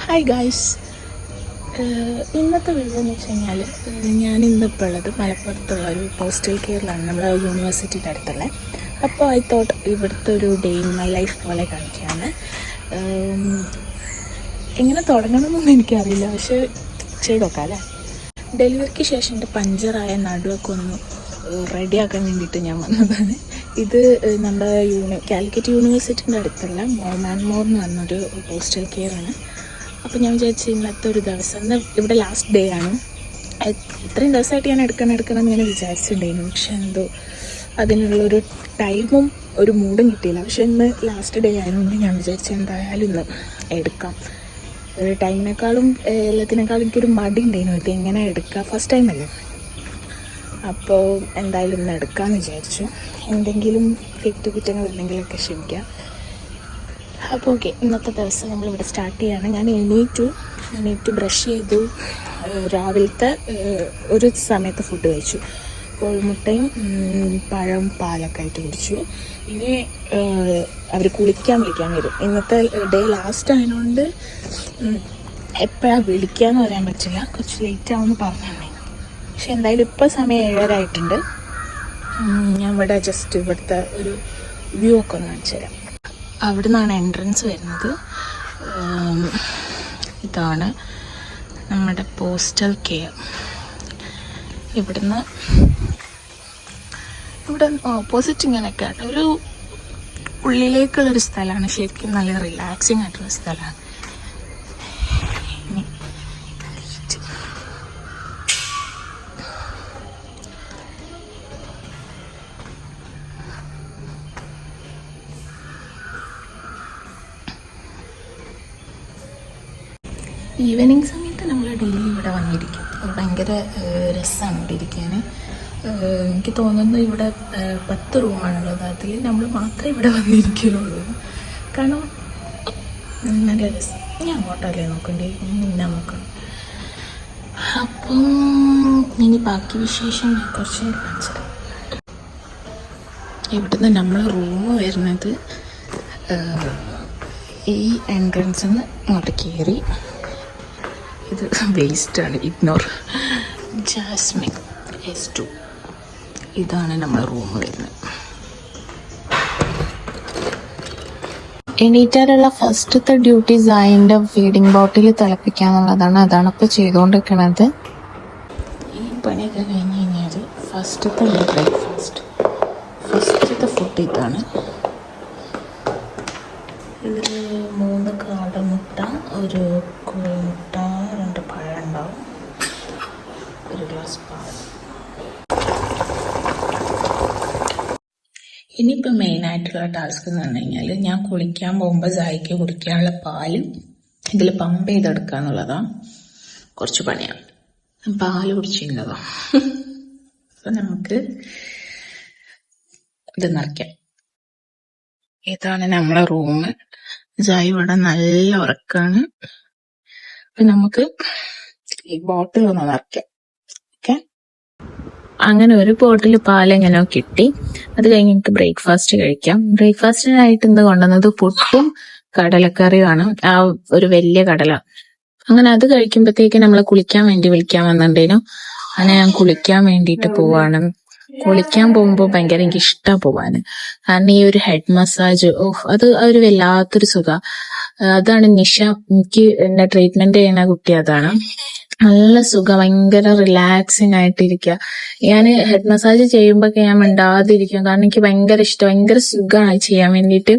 Hi guys, ഇന്നത്തെ video എന്ന് വെച്ച് കഴിഞ്ഞാൽ ഞാൻ ഇന്നിപ്പോൾ ഉള്ളത് മലപ്പുറത്തുള്ള ഒരു പോസ്റ്റൽ കെയറിലാണ്, നമ്മുടെ യൂണിവേഴ്സിറ്റിയുടെ അടുത്തുള്ള. അപ്പോൾ ഐ തോട്ട് ഇവിടുത്തെ ഒരു ഡേ ഇൻ മൈ ലൈഫ് പോലെ കാണിക്കുകയാണ്. എങ്ങനെ തുടങ്ങണമെന്നൊന്നും എനിക്കറിയില്ല, പക്ഷേ ചെയ്ത് നോക്കാം അല്ലേ. ഡെലിവറിക്ക് ശേഷം എൻ്റെ പഞ്ചറായ നടുവൊക്കെ ഒന്ന് റെഡിയാക്കാൻ വേണ്ടിയിട്ട് ഞാൻ വന്നതാണ്. ഇത് നമ്മുടെ കാലിക്കറ്റ് യൂണിവേഴ്സിറ്റിൻ്റെ അടുത്തുള്ള മോമാൻമോർ എന്ന് പറഞ്ഞൊരു പോസ്റ്റൽ കെയറാണ്. അപ്പോൾ ഞാൻ വിചാരിച്ചു ഇന്നത്തെ ഒരു ദിവസം ഇവിടെ ലാസ്റ്റ് ഡേ ആണ്. ഇത്രയും ദിവസമായിട്ട് ഞാൻ എടുക്കണം എന്ന് ഞാൻ വിചാരിച്ചിട്ടുണ്ടായിരുന്നു, പക്ഷെ എന്തോ അതിനുള്ളൊരു ടൈമും ഒരു മൂഡും കിട്ടിയില്ല. പക്ഷെ ഇന്ന് ലാസ്റ്റ് ഡേ ആയതുകൊണ്ട് ഞാൻ വിചാരിച്ചു എന്തായാലും ഇന്ന് എടുക്കാം. ഒരു ടൈമിനേക്കാളും എല്ലാത്തിനേക്കാളും എനിക്കൊരു മടി ഉണ്ടായിരുന്നു, ഇത് എങ്ങനെ എടുക്കുക, ഫസ്റ്റ് ടൈം അല്ലേ. അപ്പോൾ എന്തായാലും ഇന്ന് എടുക്കാമെന്ന് വിചാരിച്ചു. എന്തെങ്കിലും തെറ്റുകുറ്റങ്ങൾ ഉണ്ടെങ്കിലൊക്കെ ക്ഷമിക്കാം. അപ്പോൾ ഓക്കെ, ഇന്നത്തെ ദിവസം നമ്മളിവിടെ സ്റ്റാർട്ട് ചെയ്യുകയാണ്. ഞാൻ എണീറ്റു ബ്രഷ് ചെയ്തു, രാവിലത്തെ ഒരു സമയത്ത് ഫുഡ് കഴിച്ചു. കോഴിമുട്ടയും പഴം പാലൊക്കെ ആയിട്ട് കുടിച്ചു. ഇനി അവർ കുളിക്കാൻ വിളിക്കാൻ വരും. ഇന്നത്തെ ഡേ ലാസ്റ്റ് ആയതുകൊണ്ട് എപ്പോഴാണ് വിളിക്കാമെന്ന് പറയാൻ പറ്റില്ല, കുറച്ച് ലേറ്റ് ആവുമെന്ന് പറഞ്ഞാൽ. പക്ഷെ എന്തായാലും ഇപ്പോൾ സമയം 7:30 ആയിട്ടുണ്ട്. ഞാൻ ഇവിടെ ജസ്റ്റ് ഇവിടുത്തെ ഒരു വ്യൂ ഒക്കെ ഒന്ന് കാണിച്ചു തരാം. അവിടെ നിന്നാണ് എൻട്രൻസ് വരുന്നത്. ഇതാണ് നമ്മുടെ പോസ്റ്റൽ കെയർ. ഇവിടെ ഓപ്പോസിറ്റ് ഇങ്ങനെയൊക്കെ ആയിട്ട് ഒരു ഉള്ളിലേക്കുള്ളൊരു സ്ഥലമാണ്. ശരിക്കും നല്ല റിലാക്സിങ് ആയിട്ടുള്ള സ്ഥലമാണ്. ഈവനിങ് സമയത്ത് നമ്മൾ ഡെയിലി ഇവിടെ വന്നിരിക്കും. ഭയങ്കര രസമാണ് ഇവിടെ ഇരിക്കാൻ. എനിക്ക് തോന്നുന്നു ഇവിടെ 10 റൂമാണുള്ളത്, അതിൽ നമ്മൾ മാത്രമേ ഇവിടെ വന്നിരിക്കുന്നുള്ളൂ. കാരണം നല്ല രസം. ഞാൻ അങ്ങോട്ടല്ലേ നോക്കണ്ടേ, ഞാൻ നോക്കണം. അപ്പം ഇനി ബാക്കി വിശേഷം കുറച്ച് കാണിച്ചത്. ഇവിടുന്ന് നമ്മൾ റൂം വരുന്നത് ഈ എൻട്രൻസിൽ നിന്ന് അങ്ങോട്ട് കയറി. ഇത് വേസ്റ്റാണ്, ഇഗ്നോർ. ജാസ്മിൻ S2, ഇതാണ് നമ്മുടെ റൂം വരുന്നത്. എണീറ്റാലുള്ള ഫസ്റ്റത്തെ ഡ്യൂട്ടി സായിൻ്റെ ഫീഡിങ് ബോട്ടിൽ തിളപ്പിക്കുക എന്നുള്ളതാണ്. അതാണ് ഇപ്പോൾ ചെയ്തുകൊണ്ടിരിക്കുന്നത്. ഈ പണിയൊക്കെ കഴിഞ്ഞ് കഴിഞ്ഞാൽ ഫസ്റ്റത്തെ ബ്രേക്ക്ഫാസ്റ്റ്, ഫസ്റ്റത്തെ ഫുഡ് ഇതാണ്. ഇതിൽ 3 കാടമുട്ട, ഒരു കോഴിമുട്ട, 2 പഴം ഉണ്ടാവും, ഒരു ഗ്ലാസ് പാൽ. ഇനിയിപ്പോൾ മെയിനായിട്ടുള്ള ടാസ്ക് എന്ന് പറഞ്ഞു കഴിഞ്ഞാൽ ഞാൻ കുളിക്കാൻ പോകുമ്പോൾ സായിക്ക് കുടിക്കാനുള്ള പാല് ഇതിൽ പമ്പ് ചെയ്തെടുക്കുക എന്നുള്ളതാണ്. കുറച്ച് പണിയാണ്. പാല് കുടിച്ചിരുന്നതോ. അപ്പം നമുക്ക് ഇത് നിറയ്ക്കാം. ഇതാണ് നമ്മളെ റൂം. ജായി ഇവിടെ നല്ല ഉറക്കാണ്. നമുക്ക് ഈ ബോട്ടിൽ ഒന്ന് നിറയ്ക്കാം. ഓക്കെ, അങ്ങനെ ഒരു ബോട്ടിൽ പാലെങ്ങനെയോ കിട്ടി. അത് കഴിഞ്ഞിട്ട് ബ്രേക്ക്ഫാസ്റ്റ് കഴിക്കാം. ബ്രേക്ക്ഫാസ്റ്റിനായിട്ട് ഇന്ന് കൊണ്ടുവന്നത് പുട്ടും കടലക്കറിയുമാണ്. ആ ഒരു വലിയ കടല. അങ്ങനെ അത് കഴിക്കുമ്പോഴത്തേക്ക് നമ്മളെ കുളിക്കാൻ വേണ്ടി വിളിക്കാൻ വന്നിട്ടുണ്ടേനു. അങ്ങനെ ഞാൻ കുളിക്കാൻ വേണ്ടിയിട്ട് പോവാണ്. കുളിക്കാൻ പോകുമ്പോൾ ഭയങ്കര എനിക്ക് ഇഷ്ടമാണ് പോവാന്. കാരണം ഈ ഒരു ഹെഡ് മസാജ്, അത് ഒരു വല്ലാത്തൊരു സുഖം. അതാണ് നിഷ എനിക്ക് എന്നെ ട്രീറ്റ്മെന്റ് ചെയ്യുന്ന കുട്ടി. അതാണ് നല്ല സുഖം, ഭയങ്കര റിലാക്സിങ് ആയിട്ടിരിക്കുക. ഞാൻ ഹെഡ് മസാജ് ചെയ്യുമ്പോഴൊക്കെ ഞാൻ മിണ്ടാതിരിക്കും, കാരണം എനിക്ക് ഭയങ്കര ഇഷ്ടം, ഭയങ്കര സുഖമാണ് ചെയ്യാൻ വേണ്ടിയിട്ട്.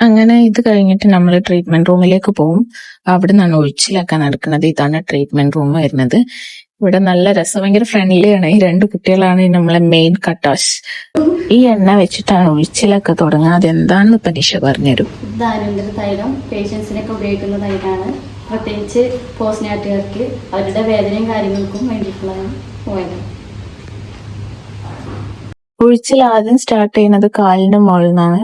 അങ്ങനെ ഇത് കഴിഞ്ഞിട്ട് നമ്മൾ ട്രീറ്റ്മെന്റ് റൂമിലേക്ക് പോകും. അവിടെ നിന്നാണ് ഒഴിച്ചിലൊക്കെ നടക്കുന്നത്. ഇതാണ് ട്രീറ്റ്മെന്റ് റൂം വരുന്നത്. ഇവിടെ നല്ല രസം, ഭയങ്കര ഫ്രണ്ട്ലി ആണ്. ഈ 2 കുട്ടികളാണ് നമ്മളെ മെയിൻ കട്ടാസ്. ഈ എണ്ണ വെച്ചിട്ടാണ് ഒഴിച്ചിലൊക്കെ തുടങ്ങുക. അതെന്താണെന്ന് ഇപ്പൊ നിഷ പറഞ്ഞുതരും. ധാന്യന്തര തൈലം പേഷ്യൻസിനൊക്കെ ഉപയോഗിക്കുന്ന തൈലാണ്. പ്രത്യേകിച്ച് പോസ്റ്റ്നാറ്റുകാർക്ക് അവരുടെ വേദനയും കാര്യങ്ങൾക്കും വേണ്ടിയിട്ടുള്ളതാണ് ഓയിൽ. ഒഴിച്ചിൽ ആദ്യം സ്റ്റാർട്ട് ചെയ്യുന്നത് കാലിന്റെ മുകളിൽ നിന്നാണ്.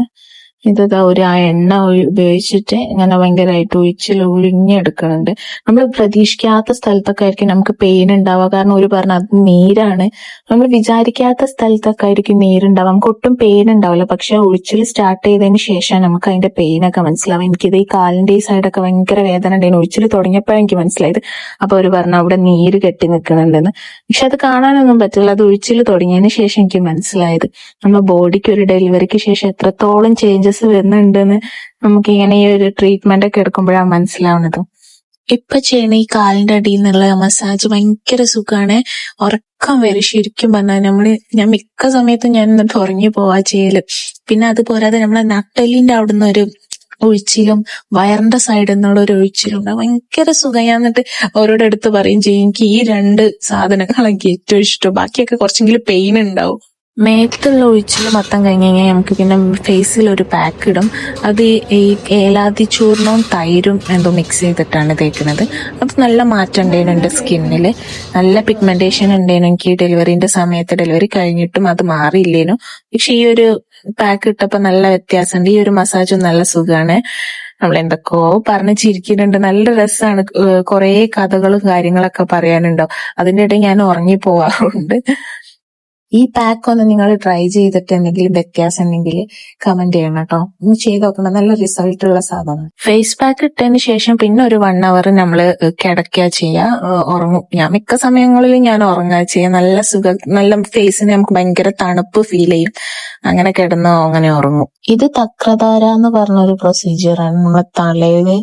ഇതാ ഒരു ആ എണ്ണ ഉപയോഗിച്ചിട്ട് ഇങ്ങനെ ഭയങ്കരമായിട്ട് ഒഴിഞ്ഞെടുക്കുന്നുണ്ട്. നമ്മൾ പ്രതീക്ഷിക്കാത്ത സ്ഥലത്തൊക്കെ ആയിരിക്കും നമുക്ക് പെയിൻ ഉണ്ടാവുക. കാരണം ഒരു പറഞ്ഞ അത് നീരാണ്. നമ്മൾ വിചാരിക്കാത്ത സ്ഥലത്തൊക്കെ ആയിരിക്കും നീരുണ്ടാവുക. നമുക്ക് ഒട്ടും പെയിൻ ഉണ്ടാവില്ല. പക്ഷെ ഒഴിച്ചിൽ സ്റ്റാർട്ട് ചെയ്തതിന് ശേഷം നമുക്ക് അതിന്റെ പെയിനൊക്കെ മനസ്സിലാവും. എനിക്കിത് ഈ കാലിന്റെ ഈ സൈഡൊക്കെ ഭയങ്കര വേദന ഉണ്ടായിരുന്നു. ഒഴിച്ചിൽ തുടങ്ങിയപ്പോഴാണ് എനിക്ക് മനസ്സിലായത്. അപ്പൊ അവര് പറഞ്ഞു അവിടെ നീര് കെട്ടി നിൽക്കുന്നുണ്ടെന്ന്. പക്ഷെ അത് കാണാനൊന്നും പറ്റില്ല. അത് ഒഴിച്ചിൽ തുടങ്ങിയതിന് ശേഷം എനിക്ക് മനസ്സിലായത് നമ്മുടെ ബോഡിക്ക് ഒരു ഡെലിവറിക്ക് ശേഷം എത്രത്തോളം ചേഞ്ചസ് വരുന്നുണ്ടെന്ന് നമുക്ക് ഇങ്ങനെ ഈ ഒരു ട്രീറ്റ്മെന്റ് ഒക്കെ എടുക്കുമ്പോഴാണ് മനസ്സിലാവുന്നത്. ഇപ്പൊ ചെയ്യണ ഈ കാലിന്റെ അടിയിൽ നിന്നുള്ള മസാജ് ഭയങ്കര സുഖാണ്. ഉറക്കം വരും. ശരിക്കും പറഞ്ഞാൽ ഞാൻ മിക്ക സമയത്തും ഞാൻ എന്നിട്ട് ഉറങ്ങി പോവാ ചെയ്യല്. പിന്നെ അതുപോരാതെ നമ്മളെ നട്ടെല്ലിന്റെ അവിടുന്ന് ഒരു ഒഴിച്ചിലും വയറിന്റെ സൈഡിൽ നിന്നുള്ള ഒരു ഒഴിച്ചിലും ഉണ്ടാവും. ഭയങ്കര സുഖം. ഞാൻ എന്നിട്ട് അവരോട് എടുത്ത് പറയും ചെയ്യും, എനിക്ക് ഈ 2 സാധനങ്ങളാണ് എനിക്ക് ഏറ്റവും ഇഷ്ടം. ബാക്കിയൊക്കെ കുറച്ചെങ്കിലും പെയിൻ ഉണ്ടാവും. മേത്തുള്ള ഒഴിച്ചിൽ മൊത്തം കഴിഞ്ഞ് കഴിഞ്ഞാൽ നമുക്ക് പിന്നെ ഫേസിൽ ഒരു പാക്ക് ഇടും. അത് ഈ ഏലാതി ചൂർണവും തൈരും എന്തോ മിക്സ് ചെയ്തിട്ടാണ് തേക്കുന്നത്. അത് നല്ല മാറ്റം ഉണ്ടായിരുന്നു എൻ്റെ സ്കിന്നിൽ. നല്ല പിഗ്മെന്റേഷൻ ഉണ്ടായിരുന്നു എനിക്ക് ഡെലിവറിന്റെ സമയത്ത്. ഡെലിവറി കഴിഞ്ഞിട്ടും അത് മാറിയില്ലേനു. പക്ഷെ ഈ ഒരു പാക്ക് ഇട്ടപ്പോ നല്ല വ്യത്യാസമുണ്ട്. ഈ ഒരു മസാജും നല്ല സുഖമാണ്. നമ്മൾ എന്തൊക്കെയോ പറഞ്ഞ് ചിരിക്കുന്നുണ്ട്. നല്ല രസമാണ്. കുറെ കഥകളും കാര്യങ്ങളൊക്കെ പറയാനുണ്ടാവും. അതിന്റെ ഇടയിൽ ഞാൻ ഉറങ്ങി പോവാറുണ്ട്. ഈ പാക്ക് ഒന്ന് നിങ്ങൾ ട്രൈ ചെയ്തിട്ട് എന്തെങ്കിലും വ്യത്യാസം ഉണ്ടെങ്കിൽ കമന്റ് ചെയ്യണം കേട്ടോ. ഒന്ന് ചെയ്ത് നോക്കണം. നല്ല റിസൾട്ട് ഉള്ള സാധനം. ഫേസ് പാക്ക് ഇട്ടതിന് ശേഷം പിന്നെ ഒരു 1 hour നമ്മള് കിടക്കുക ചെയ്യുക, ഉറങ്ങും. ഞാൻ മിക്ക സമയങ്ങളിലും ഞാൻ ഉറങ്ങുക ചെയ്യുക. നല്ല സുഖം, നല്ല ഫേസിന് നമുക്ക് ഭയങ്കര തണുപ്പ് ഫീൽ ചെയ്യും. അങ്ങനെ കിടന്നോ അങ്ങനെ ഉറങ്ങും. ഇത് തക്രധാര എന്ന് പറഞ്ഞൊരു പ്രൊസീജിയറാണ്. നമ്മളെ തലയില്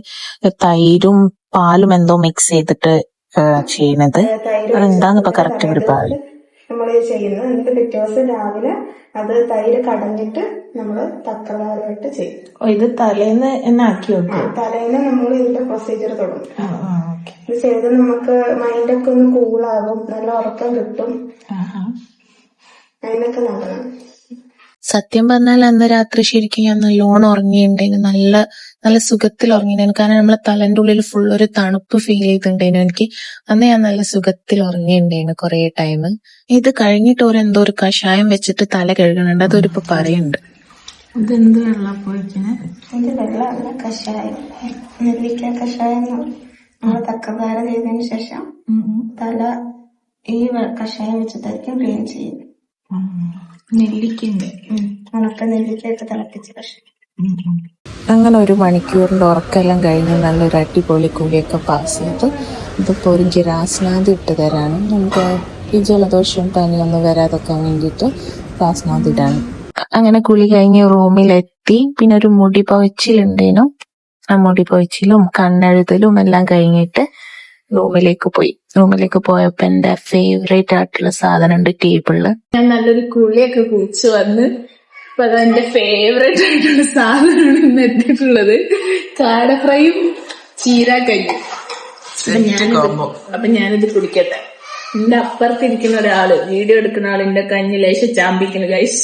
തൈരും പാലും എന്തോ മിക്സ് ചെയ്തിട്ട് ചെയ്യുന്നത്. അതെന്താന്ന് ഇപ്പൊ കറക്റ്റ് ഒരു പാല് നമ്മൾ ചെയ്യുന്നത്. എന്നിട്ട് പിറ്റേ ദിവസം രാവിലെ അത് തൈര് കടഞ്ഞിട്ട് നമ്മൾ തക്കതാരായിട്ട് ചെയ്യും. ഇത് തലേന്ന് എന്നെ ആക്കി വെക്കും. തലേന്ന് നമ്മൾ ഇതിന്റെ പ്രൊസീജിയർ തുടങ്ങും. ഇത് ചെയ്ത് നമുക്ക് മൈൻഡൊക്കെ ഒന്ന് കൂളാകും, നല്ല ഉറക്കം കിട്ടും. അതിനൊക്കെ നല്ലതാണ്. സത്യം പറഞ്ഞാൽ അന്ന് രാത്രി ശരിക്കും ഞാൻ നല്ലോണം ഉറങ്ങിയിട്ടുണ്ടായിരുന്നു. നല്ല സുഖത്തിൽ ഉറങ്ങിയിട്ടുണ്ടായിരുന്നു. കാരണം നമ്മളെ തലന്റെ ഉള്ളിൽ ഫുൾ ഒരു തണുപ്പ് ഫീൽ ചെയ്തിട്ടുണ്ടായിരുന്നു എനിക്ക്. അന്ന് ഞാൻ നല്ല സുഖത്തിൽ ഉറങ്ങിയിട്ടുണ്ടായിരുന്നു കുറെ ടൈം. ഇത് കഴിഞ്ഞിട്ട് എന്തോ ഒരു കഷായം വെച്ചിട്ട് തല കഴുകുന്നുണ്ട്. അതൊരിപ്പോ പറയുന്നുണ്ട്. ഇതെന്ത് വെള്ളപ്പൊഴിക്കണേ? ഇത് വെള്ളമല്ല, കഷായം. നെല്ലിക്ക കഷായം നമ്മൾ തക്കധാര ചെയ്തതിന് ശേഷം തല ഈ കഷായം വെച്ചിട്ടായിരിക്കും ക്ലീൻ ചെയ്യുന്നത്. നെല്ലിക്കയുണ്ട്, ഉണക്ക നെല്ലിക്കയൊക്കെ തിളപ്പിച്ച് കഷായം. അങ്ങനെ 1 മണിക്കൂറിന്റെ ഉറക്കെല്ലാം കഴിഞ്ഞ് നല്ലൊരു അടിപൊളി കുളിയൊക്കെ പാസ് ചെയ്ത് ഇതിപ്പോ ഒരു ഗ്രാസ്നാദി ഇട്ട് തരാണ്. നമുക്ക് ഈ ജലദോഷം പനിയൊന്നും വരാതൊക്കെ വേണ്ടിയിട്ട് ഗ്രാസ്നാദി ഇടാണ്. അങ്ങനെ കുളി കഴിഞ്ഞ് റൂമിലെത്തി. പിന്നെ ഒരു മുടി പൊഴിച്ചിലുണ്ടേനു. ആ മുടി പൊഴിച്ചിലും കണ്ണെഴുതലും എല്ലാം കഴിഞ്ഞിട്ട് റൂമിലേക്ക് പോയപ്പോ എന്റെ ഫേവറേറ്റ് ആയിട്ടുള്ള സാധനം ഉണ്ട് ടേബിളില്. ഞാൻ നല്ലൊരു കുളിയൊക്കെ കുളിച്ചു വന്ന് അപ്പൊ അതെന്റെ ഫേവറേറ്റ് ആയിട്ടുള്ള സാധനമാണ് ഇന്ന് എത്തിയിട്ടുള്ളത്. കാട ഫ്രൈയും ചീരാക്കഞ്ഞും. അപ്പൊ ഞാനിത് കുടിക്കട്ടെ. എന്റെ അപ്പുറത്തിരിക്കുന്ന ഒരാള്, വീഡിയോ എടുക്കുന്ന ആളിന്റെ കഞ്ഞി ലേശം ചാമ്പിക്കുന്നു ഗൈസ്.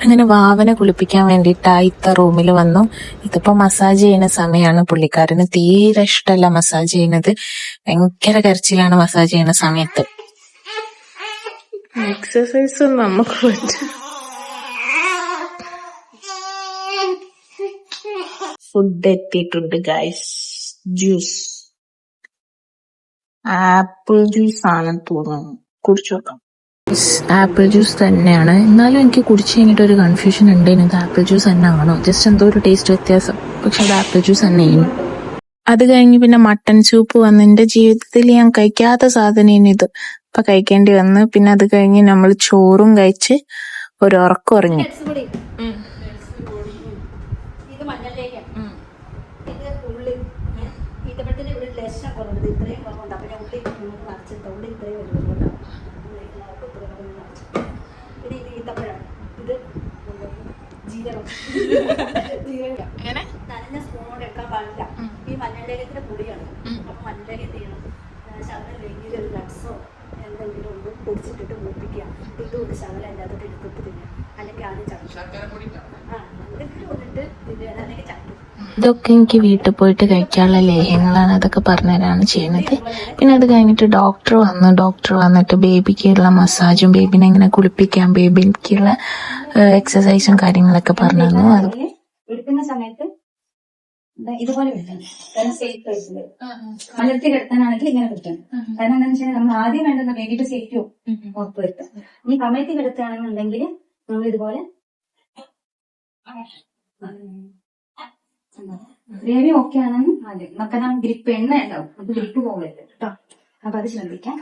അങ്ങനെ വാവനെ കുളിപ്പിക്കാൻ വേണ്ടിയിട്ട് ഇത്ത റൂമിൽ വന്നു. ഇതിപ്പോ മസാജ് ചെയ്യുന്ന സമയമാണ്. പുള്ളിക്കാരന് തീരെ ഇഷ്ടമല്ല മസാജ് ചെയ്യുന്നത്. ഭയങ്കര കരച്ചിലാണ് മസാജ് ചെയ്യുന്ന സമയത്ത്. എക്സസൈസ് നമുക്ക് പറ്റും. ഫുഡ് എത്തിയിട്ടുണ്ട് ഗൈസ്. ജ്യൂസ്, ആപ്പിൾ ജ്യൂസ് ആണെന്ന് തോന്നുന്നു. കുടിച്ചു നോക്കാം. ആപ്പിൾ ജ്യൂസ് തന്നെയാണ്. എന്നാലും എനിക്ക് കുടിച്ചു കഴിഞ്ഞിട്ട് ഒരു കൺഫ്യൂഷൻ ഉണ്ടായിരുന്നു. ഇത് ആപ്പിൾ ജ്യൂസ് തന്നെ ആണോ, ജസ്റ്റ് എന്തോ ഒരു ടേസ്റ്റ് വ്യത്യാസം. പക്ഷെ അത് ആപ്പിൾ ജ്യൂസ് തന്നെയാണ്. അത് കഴിഞ്ഞ് പിന്നെ മട്ടൻ സൂപ്പ് വന്ന്. എന്റെ ജീവിതത്തിൽ ഞാൻ കഴിക്കാത്ത സാധനം ഇത് ഇപ്പൊ കഴിക്കേണ്ടി വന്ന്. പിന്നെ അത് കഴിഞ്ഞ് നമ്മൾ ചോറും കഴിച്ച് ഒരു ഉറക്കം ഉറങ്ങി. നനഞ്ഞ സ്പൂണോട് എടുക്കാൻ പാടില്ല. ഈ മഞ്ഞളിന്റെ പൊടിയാണ്. അപ്പൊ മഞ്ഞളി എന്ത് ചെയ്യണം, ശകലം നെയ്യിൽ ഒരു നട്സോ എന്തെങ്കിലും ഒന്ന് പൊടിച്ചിട്ടിട്ട് മൂപ്പിക്കുക. ഇതുകൊണ്ട് ശകലം എൻ്റെ അതൊക്കെ എടുത്തിട്ട് തിന്നുക. അല്ലെങ്കിൽ ആദ്യം ചടക്കും. എന്തെങ്കിലും ഒന്നിട്ട് തിന്നുക, അല്ലെങ്കിൽ ചടക്കും. ഇതൊക്കെ എനിക്ക് വീട്ടിൽ പോയിട്ട് കഴിക്കാനുള്ള ലേഹ്യങ്ങളാണ്. അതൊക്കെ പറഞ്ഞുതരാണ് ചെയ്യുന്നത്. പിന്നെ അത് കഴിഞ്ഞിട്ട് ഡോക്ടർ വന്നിട്ട് ബേബിക്കുള്ള മസാജും ബേബിനെ എങ്ങനെ കുളിപ്പിക്കാം, ബേബിക്കുള്ള എക്സസൈസും കാര്യങ്ങളൊക്കെ പറഞ്ഞു തന്നു. അത് എടുക്കുന്ന സമയത്ത് ഇതുപോലെ കിട്ടണം. കാരണം സേഫ് ആയിട്ടുള്ളത് മലർത്തി കിടത്താനാണെങ്കിൽ ഇങ്ങനെ കിട്ടണം. കാരണം എന്താണെന്ന് വെച്ചാൽ നമ്മൾ ആദ്യം വേണ്ടുന്ന ബേബിയുടെ സേഫ്റ്റിയും ഉറപ്പുവരുത്താം. ഇനി കമഴ്ത്തി കിടത്തുകയാണെന്നുണ്ടെങ്കിൽ നമ്മൾ ഇതുപോലെ ബേബി ഓക്കെ ആണെന്ന് ആദ്യം നമുക്കത് ഗ്രിപ്പ് എണ്ണ ഉണ്ടാവും, അത് ഗ്രിപ്പ് പോകരുത് കേട്ടോ. അപ്പൊ അത് ശ്രദ്ധിക്കാം.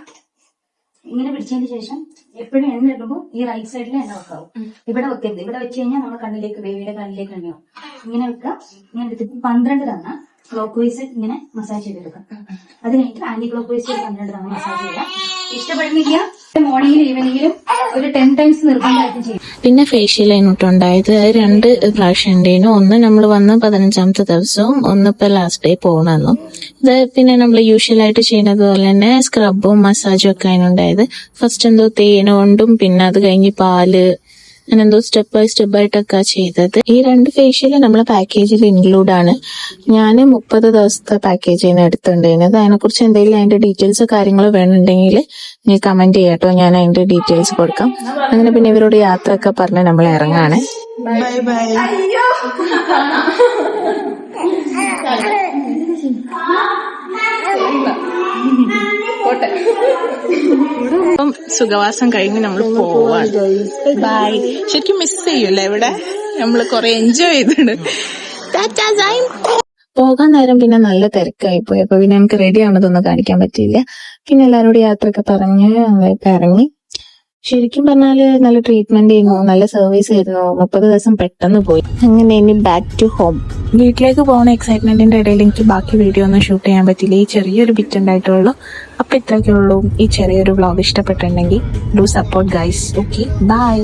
ഇങ്ങനെ പിടിച്ചതിന് ശേഷം എപ്പോഴും എണ്ണ ഇടുമ്പോൾ ഈ റൈറ്റ് സൈഡിൽ എണ്ണ വെക്കാവും. ഇവിടെ വെക്കരുത്. ഇവിടെ വെച്ച് കഴിഞ്ഞാൽ നമ്മുടെ കണ്ണിലേക്ക് ബേബിയുടെ കണ്ണിലേക്ക് എണ്ണയാവും. ഇങ്ങനെ വെക്കുക. ഇങ്ങനെ എടുത്തിട്ട് 12 തവണ ക്ലോക്ക് വൈസ് ഇങ്ങനെ മസാജ് ചെയ്തെടുക്കാം. അത് കഴിഞ്ഞിട്ട് ആന്റി ക്ലോക്ക് വൈസ് 12 തവണ മസാജ് ചെയ്യാം. ഇഷ്ടപ്പെടുന്നില്ല മോർണിംഗിലും ഈവനിങ്ങിലും ഒരു 10 ടൈംസ് നിർബന്ധമായിട്ട് ചെയ്യും. പിന്നെ ഫേഷ്യൽ ഉണ്ടായത് 2 പ്രാവശ്യം ഉണ്ടായിരുന്നു. ഒന്ന് നമ്മൾ വന്ന് 15ാമത്തെ ദിവസവും, ഒന്നിപ്പോ ലാസ്റ്റ് ഡേ പോകണമെന്നും. ഇത് പിന്നെ നമ്മൾ യൂഷ്വലായിട്ട് ചെയ്യുന്നത് പോലെ തന്നെ സ്ക്രബും മസാജും ഒക്കെ അതിനുണ്ടായത്. ഫസ്റ്റ് എന്തോ തേന് കൊണ്ടും പിന്നെ അത് കഴിഞ്ഞ് പാല് അങ്ങനെ എന്തോ സ്റ്റെപ്പ് ബൈ ആയിട്ടൊക്കെ ചെയ്തത്. ഈ 2 ഫേഷ്യൽ നമ്മളെ പാക്കേജിൽ ഇൻക്ലൂഡ് ആണ്. ഞാൻ 30 ദിവസത്തെ പാക്കേജിന് എടുത്തിട്ടുണ്ടായിരുന്നത്. അതിനെക്കുറിച്ച് എന്തെങ്കിലും അതിന്റെ ഡീറ്റെയിൽസ് കാര്യങ്ങളോ വേണമെന്നുണ്ടെങ്കിൽ നീ കമന്റ് ചെയ്യാട്ടോ, ഞാൻ അതിന്റെ ഡീറ്റെയിൽസ് കൊടുക്കാം. അങ്ങനെ പിന്നെ ഇവരോട് യാത്ര ഒക്കെ പറഞ്ഞ് നമ്മൾ ഇറങ്ങാണ്. Bye bye. ഇപ്പം സുഖവാസം കഴിഞ്ഞ് നമ്മൾ പോവാണ്. ബൈ. ശരിക്കും മിസ് ചെയ്യൂല്ലേ ഇവിടെ? നമ്മള് കൊറേ എൻജോയ് ചെയ്തിട്ടുണ്ട്. പോകാൻ നേരം പിന്നെ നല്ല തിരക്കായി പോയി. അപ്പൊ പിന്നെ നമുക്ക് റെഡി ആവണതൊന്നും കാണിക്കാൻ പറ്റിയില്ല. പിന്നെ എല്ലാവരോടും യാത്രയൊക്കെ പറഞ്ഞ് ഞങ്ങളൊക്കെ ഇറങ്ങി. ശരിക്കും പറഞ്ഞാല് നല്ല ട്രീറ്റ്മെന്റ് ആയിരുന്നു, നല്ല സർവീസ് ആയിരുന്നു. 30 ദിവസം പെട്ടെന്ന് പോയി. അങ്ങനെ ഇനി ബാക്ക് ടു ഹോം. വീട്ടിലേക്ക് പോകുന്ന എക്സൈറ്റ്മെന്റിന്റെ ഇടയിൽ എനിക്ക് ബാക്കി വീഡിയോ ഒന്നും ഷൂട്ട് ചെയ്യാൻ പറ്റില്ല. ഈ ചെറിയൊരു ബിറ്റ് ഉണ്ടായിട്ടുള്ളൂ. അപ്പൊ ഇത്രയൊക്കെ ഉള്ളൂ. ഈ ചെറിയൊരു വ്ളോഗ് ഇഷ്ടപ്പെട്ടിട്ടുണ്ടെങ്കിൽ do support guys. Okay, by.